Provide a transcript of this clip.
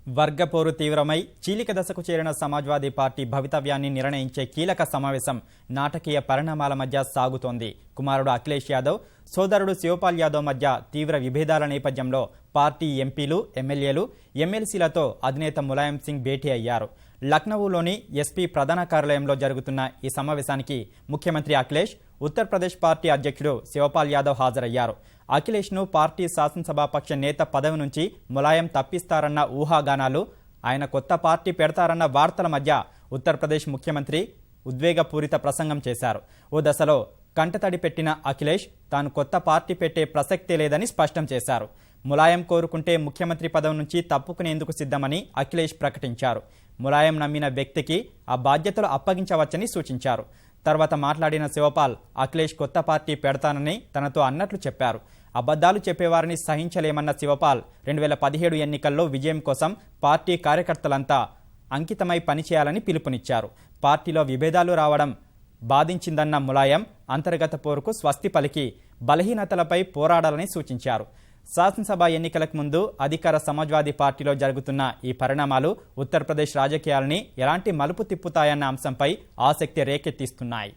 వర్గపోరు తీవ్రమై చీలిక దశకు చేరిన సమాజ్వాదీ పార్టీ భవితవ్యాన్ని నిర్ణయించే కీలక సమావేశం నాటకీయ పరిణామాల మధ్య సాగుతోంది. కుమారుడు అఖిలేష్ యాదవ్, సోదరుడు శివపాల్ యాదవ్ మధ్య తీవ్ర విభేదాల నేపథ్యంలో పార్టీ ఎంపీలు, ఎమ్మెల్యేలు, ఎమ్మెల్సీలతో అధినేత ములాయం సింగ్ భేటీ అయ్యారు. లక్నవూలోని ఎస్పీ ప్రధాన కార్యాలయంలో జరుగుతున్న ఈ సమావేశానికి ముఖ్యమంత్రి అఖిలేష్, ఉత్తరప్రదేశ్ పార్టీ అధ్యక్షుడు శివపాల్ యాదవ్ హాజరయ్యారు. అఖిలేష్ను పార్టీ శాసనసభాపక్ష నేత పదవి నుంచి ములాయం తప్పిస్తారన్న ఊహాగానాలు, ఆయన కొత్త పార్టీ పెడతారన్న వార్తల మధ్య ఉత్తరప్రదేశ్ ముఖ్యమంత్రి ఉద్వేగపూరిత ప్రసంగం చేశారు. ఓ దశలో కంటతడి పెట్టిన అఖిలేష్ తాను కొత్త పార్టీ పెట్టే ప్రసక్తే లేదని స్పష్టం చేశారు. ములాయం కోరుకుంటే ముఖ్యమంత్రి పదవి నుంచి తప్పుకునేందుకు సిద్ధమని అఖిలేష్ ప్రకటించారు. ములాయం నమ్మిన వ్యక్తికి ఆ బాధ్యతలు అప్పగించవచ్చని సూచించారు. తర్వాత మాట్లాడిన శివపాల్, అఖిలేష్ కొత్త పార్టీ పెడతానని తనతో అన్నట్లు చెప్పారు. అబద్ధాలు చెప్పేవారిని సహించలేమన్న శివపాల్ 2017 ఎన్నికల్లో విజయం కోసం పార్టీ కార్యకర్తలంతా అంకితమై పనిచేయాలని పిలుపునిచ్చారు. పార్టీలో విభేదాలు రావడం బాధించిందన్న ములాయం అంతర్గత పోరుకు స్వస్తి పలికి బలహీనతలపై పోరాడాలని సూచించారు. శాసనసభ ఎన్నికలకు ముందు అధికార సమాజ్వాదీ పార్టీలో జరుగుతున్న ఈ పరిణామాలు ఉత్తరప్రదేశ్ రాజకీయాలని ఎలాంటి మలుపు తిప్పుతాయన్న అంశంపై ఆసక్తి రేకెత్తిస్తున్నాయి.